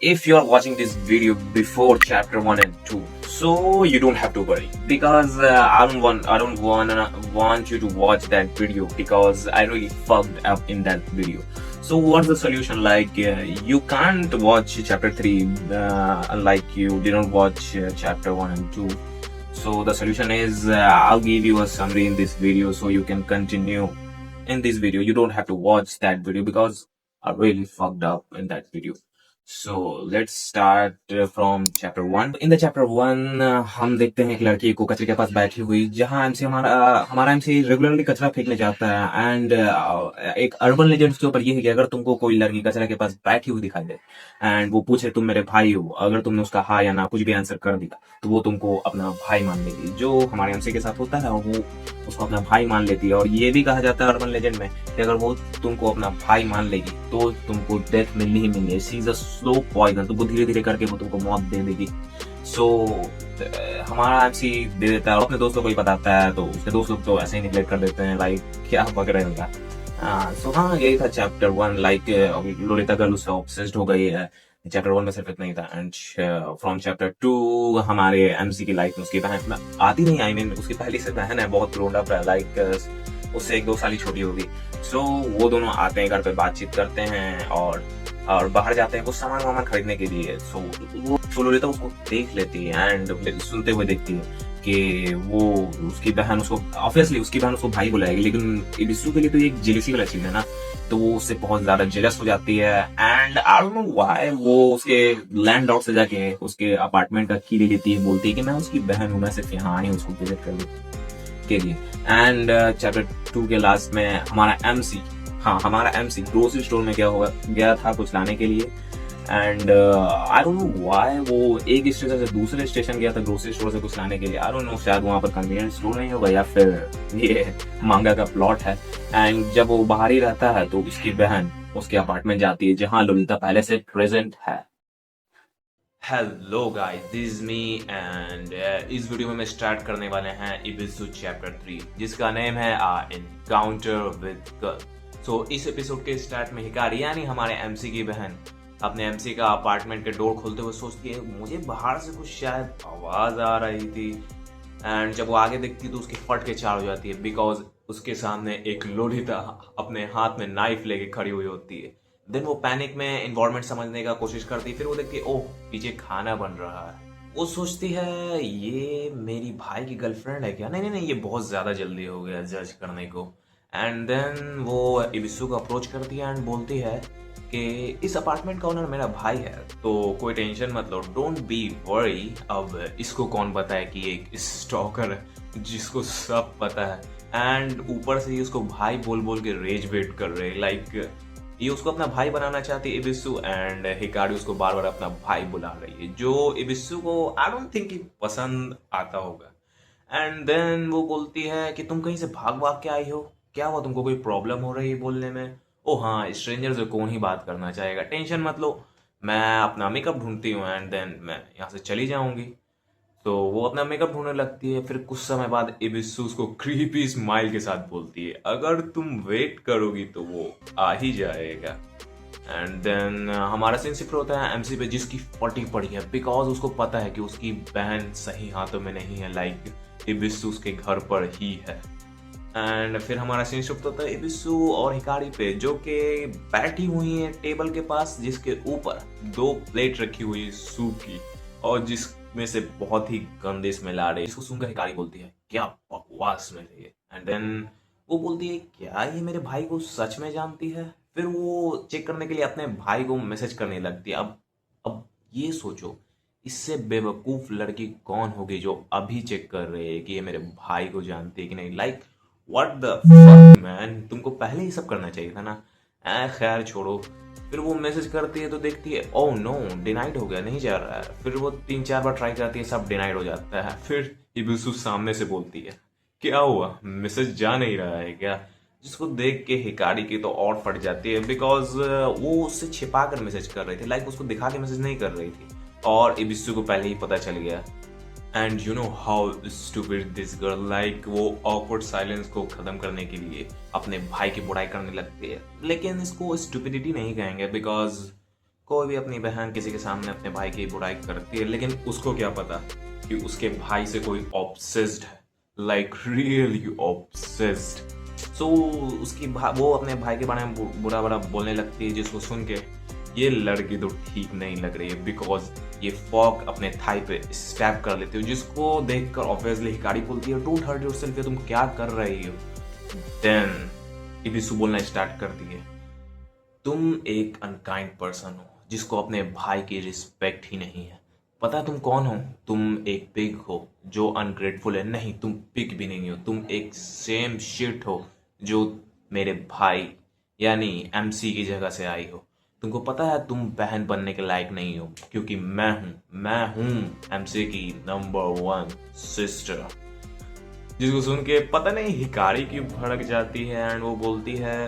if you are watching this video before chapter 1 and 2, so you don't have to worry, because I don't want you to watch that video, because I really fucked up in that video. So what's the solution? Like, you can't watch chapter 3 like you didn't watch chapter 1 and 2. So the solution is, I'll give you a summary in this video so you can continue in this video. You don't have to watch that video because I really fucked up in that video. So let's start from chapter 1. In the chapter 1 हम देखते हैं एक लड़की को कचरे के पास बैठी हुई, जहाँ एमसी हमारा एमसी रेगुलरली कचरा फेंकने जाता है। एंड एक अर्बन लेजेंड्स के ऊपर ये है कि अगर तुमको कोई लड़की कचरे के पास बैठी हुई दिखाई दे एंड वो पूछे तुम मेरे भाई हो, अगर तुमने उसका हाँ या ना कुछ भी आंसर कर दिया तो वो तुमको अपना भाई मान लेगी। जो हमारे एमसी के साथ होता है वो उसको अपना भाई मान लेती है। और ये भी कहा जाता है अर्बन लेजेंड में कि अगर वो तुमको अपना भाई मान लेगी तो तुमको डेथ मिलनी ही मिलनी है। She is a slow poison, तुमको धीरे धीरे करके वो तुमको मौत दे देगी। सो हमारा एमसी दे देता है, अपने दोस्तों को ही बताता है, तो उसके दोस्त लोग तो ऐसे ही निगलेक्ट कर देते हैं, लाइक क्या वगैरह होगा। सो हाँ, यही था चैप्टर 1। लाइक लोलिता गर्ल उससे ऑब्सेस्ड हो गई है। चैप्टर 1 में सिर्फ इतना ही था। एंड फ्रॉम चैप्टर 2 हमारे एमसी की लाइफ में उसकी बहन आती नहीं, आई मीन उसकी पहली से बहन है, बहुत ग्रोन अप है, लाइक उससे 1-2 साल ही छोटी होगी। सो वो दोनों आते हैं घर पे, बातचीत करते हैं और बाहर जाते हैं कुछ सामान वामान खरीदने के लिए। सो लोलिता उसको देख लेती है एंड सुनते हुए देखती है कि वो उसकी बहन उसको ऑब्वियसली उसकी बहन उसको भाई बुलाएगी, लेकिन इबिसु के लिए तो एक जेलसी वाला चीज है ना, तो वो उससे बहुत ज्यादा जेलस हो जाती है। And I don't know why वो उसके लैंड लॉर्ड से जाके उसके अपार्टमेंट का की ले लेती है, बोलती है कि मैं उसकी बहन हूँ, मैं सिर्फ यहाँ आई हूँ उसको विजिट करने के लिए। एंड चैप्टर 2 के लास्ट में हमारा एमसी ग्रोसरी स्टोर में गया था कुछ लाने के लिए। And I don't know why वो एक स्टेशन से दूसरे स्टेशन गया था ग्रोसरी स्टोर से कुछ लाने के लिए। आई डोंट नो, शायद वहां पर कन्वीनियंस स्टोर नहीं होगा या फिर ये मांगा का प्लॉट है। एंड जब वो बाहर ही रहता है तो उसकी बहन उसके अपार्टमेंट जाती है जहां लोलिता पहले से प्रेजेंट है। Hello guys, this is me and इस वीडियो में स्टार्ट करने वाले हैं इबिसु चैप्टर 3, जिसका नेम है एनकाउंटर विद गर्ल। सो इस एपिसोड के स्टार्ट में हिकारी यानी हमारे एमसी की बहन अपने एमसी का अपार्टमेंट के डोर खोलते हुए सोचती है मुझे बाहर से कुछ शायद आवाज आ रही थी। एंड जब वो आगे देखती है तो उसकी फट के चार हो जाती है, बिकॉज उसके सामने एक लोलिता अपने हाथ में नाइफ लेके खड़ी हुई होती है। देन वो पैनिक में इन्वायरमेंट समझने का कोशिश करती है, फिर वो देखती है ओह पीछे खाना बन रहा है। वो सोचती है ये मेरी भाई की गर्लफ्रेंड है क्या? नहीं, ये बहुत ज्यादा जल्दी हो गया जज करने को। एंड देन वो इबिसु को अप्रोच करती है एंड बोलती है कि इस अपार्टमेंट का ओनर मेरा भाई है, तो कोई टेंशन मत लो, डोंट बी वरी। अब इसको कौन पता है कि एक स्टॉकर है जिसको सब पता है। एंड ऊपर से ये उसको भाई बोल बोल के रेज वेट कर रहे, लाइक ये उसको अपना भाई बनाना चाहती है इबिसु, एंड हिकारी उसको बार बार अपना भाई बुला रही है, जो इबिसु को आई डोंट थिंक कि पसंद आता होगा। एंड देन वो बोलती है कि तुम कहीं से भाग भाग के आई हो, क्या हुआ, तुमको कोई प्रॉब्लम हो रही है बोलने में? ओ हाँ, स्ट्रेंजर से कौन ही बात करना चाहेगा, टेंशन मत लो, मैं अपना मेकअप ढूंढती हूँ एंड देन मैं यहाँ से चली जाऊंगी। तो वो अपना मेकअप ढूंढने लगती है। फिर कुछ समय बाद इबिसु उसको क्रीपी स्माइल के साथ बोलती है अगर तुम वेट करोगी तो वो आ ही जाएगा। एंड देन हमारा सीन शिफ्ट होता है एमसी पे, जिसकी फटी पड़ी है बिकॉज उसको पता है कि उसकी बहन सही हाथों में नहीं है, लाइक इबिसु उसके घर पर ही है। एंड फिर हमारा सीन शिफ्ट होता है इबिसु और हिकारी पे, जो कि बैठी हुई है टेबल के पास, जिसके ऊपर 2 प्लेट रखी हुई है सूप की, और जिसमें से बहुत ही गंदे स्मेल आ रही है। इसको सुनकर हिकारी बोलती है क्या बकवास स्मेल है ये। एंड देन वो बोलती है क्या ये मेरे भाई को सच में जानती है? फिर वो चेक करने के लिए अपने भाई को मैसेज करने लगती है। अब ये सोचो, इससे बेवकूफ लड़की कौन होगी जो अभी चेक कर रही है कि ये मेरे भाई को जानती है कि नहीं। Like what the fuck man, तुमको पहले ही सब करना चाहिए था ना। खैर छोड़ो। फिर वो मैसेज करती है तो देखती है ओह नो, डिनाइड हो गया, नहीं जा रहा है। फिर वो 3-4 बार ट्राई करती है, सब डिनाइड हो जाता है। फिर इबिसु सामने से बोलती है क्या हुआ, मैसेज जा नहीं रहा है क्या? जिसको देख के हिकारी की तो और फट जाती है, बिकॉज वो उससे छिपा कर मैसेज कर रही थी, लाइक उसको दिखा के मैसेज नहीं कर रही थी, और इबिसु को पहले ही पता चल गया। And you know how stupid this girl, like वो ऑकवर्ड साइलेंस को खत्म करने के लिए अपने भाई की बुराई करने लगती है। लेकिन इसको स्टूपिडिटी नहीं कहेंगे, बिकॉज कोई भी अपनी बहन किसी के सामने अपने भाई की बुराई करती है, लेकिन उसको क्या पता कि उसके भाई से कोई ऑब्सेस्ड है, लाइक रियली ऑब्सेस्ड। सो वो अपने भाई के बारे में बुरा बुरा बोलने लगती है, जिसको सुन के ये लड़की तो ठीक नहीं लग रही है, बिकॉज ये फॉक अपने थाई पे स्टैप कर लेती है, जिसको देखकर ऑब्वियसली हिकारी बोलती है डोंट हर्ट योरसेल्फ, तुम क्या कर रही हो। देन इबिसु बोलना स्टार्ट करती है, तुम एक अनकाइंड पर्सन हो जिसको अपने भाई की रिस्पेक्ट ही नहीं है। पता है तुम कौन हो? तुम एक पिग हो जो अनग्रेटफुल है। नहीं, तुम पिग भी नहीं हो, तुम एक सेम शिट हो जो मेरे भाई यानी एमसी की जगह से आई हो। तुमको पता है तुम बहन बनने के लायक नहीं हो, क्योंकि मैं हूं एमसी की नंबर 1 सिस्टर। जिसको सुन के पता नहीं हिकारी क्यों भड़क जाती है एंड वो बोलती है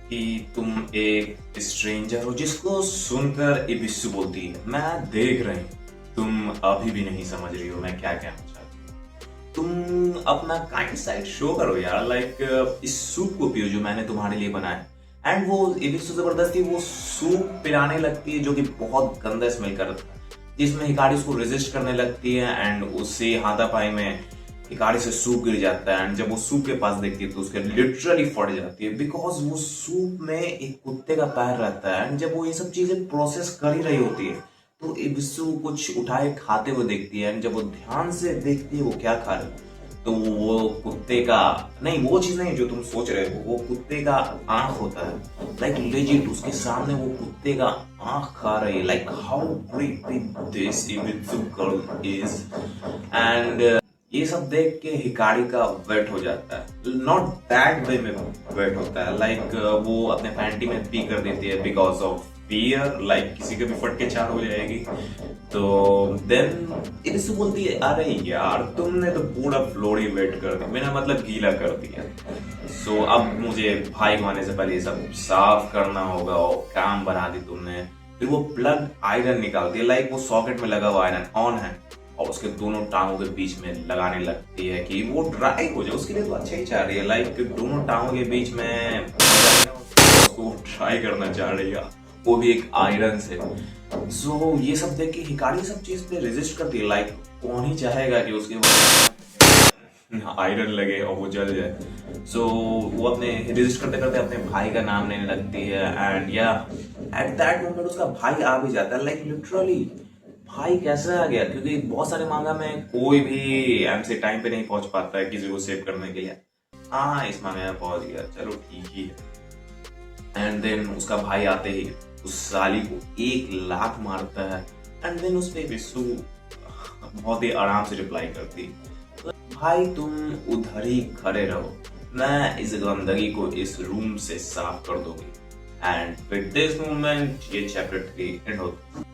कि तुम एक स्ट्रेंजर हो, जिसको सुनकर इबिसु बोलती है मैं देख रही हूँ तुम अभी भी नहीं समझ रही हो मैं क्या कहना चाहती हूँ। तुम अपना काइंड साइड शो करो यार, लाइक इस सूप को पियो जो मैंने तुम्हारे लिए बनाया। एंड वो इबिसु जबरदस्ती वो सूप पिलाने लगती है जो कि बहुत गंदा स्मेल कर रहा था, जिसमें हिकारी उसको रेजिस्ट करने लगती है एंड उससे हाथापाई में हिकारी से सूप गिर जाता है। एंड जब वो सूप के पास देखती है तो उसके लिटरली फट जाती है, बिकॉज वो सूप में एक कुत्ते का पैर रहता है। एंड जब वो ये सब चीजें प्रोसेस कर ही रही होती है तो इबिसु कुछ उठाए खाते हुए देखती है। एंड जब वो ध्यान से देखती है वो क्या खा रही है तो वो कुत्ते का नहीं, वो चीज नहीं जो तुम सोच रहे हो, वो कुत्ते का आंख होता है। लाइक लेजिट उसके सामने वो कुत्ते का आंख खा रही है। Like how pretty this Ebisu girl is. And ये सब देख के हिकारी का वेट हो जाता है, नॉट दैट वे में वेट होता है, लाइक वो अपने पैंटी में पी कर देती है बिकॉज ऑफ फियर, लाइक किसी के भी फट के चार हो जाएगी। तो देन इबिसु बोलती है अरे यार तुमने तो पूरा फ्लोर ही वेट कर दिया, मैंने मतलब गीला कर दिया। सो अब मुझे भाई को आने से पहले ये सब साफ करना होगा और काम बना दी तुमने। फिर वो प्लग आयरन निकालती है, लाइक वो सॉकेट में लगा हुआ आयरन ऑन है और उसके दोनों टांगों के बीच में लगाने लगती है कि वो ड्राई हो जाए। उसके लिए तो अच्छा ही चाह रही है, लाइक दोनों टांगों के बीच में उसको ट्राई करना चाह रही है, वो भी एक आयरन से। सो ये सब देख के हिकारी सब चीज पे रेजिस्ट करती है, लाइक कौन ही चाहेगा कि उसके आयरन लगे और वो जल जाए। सो वो अपने रेजिस्ट करते करते अपने भाई का नाम लेने लगती है। एंड या एट दैट मोमेंट उसका भाई आ भी जाता है, लाइक लिटरली भाई कैसे आ गया, क्योंकि बहुत सारे मांगा में कोई भी एमसी टाइम पे नहीं पहुंच पाता है किसी को सेव करने के लिए। हाँ इस मांगा में पहुंच गया, चलो ठीक ही है। एंड देन उसका भाई आते ही उस साली को 1 लाख मारता है। एंड देन उस पे इबिसु बहुत ही आराम से रिप्लाई करती, भाई तुम उधर ही खड़े रहो, मैं इस गंदगी को इस रूम से साफ कर दूंगी। एंड विद दिस मोमेंट ये चैप्टर 3 एंड होता है।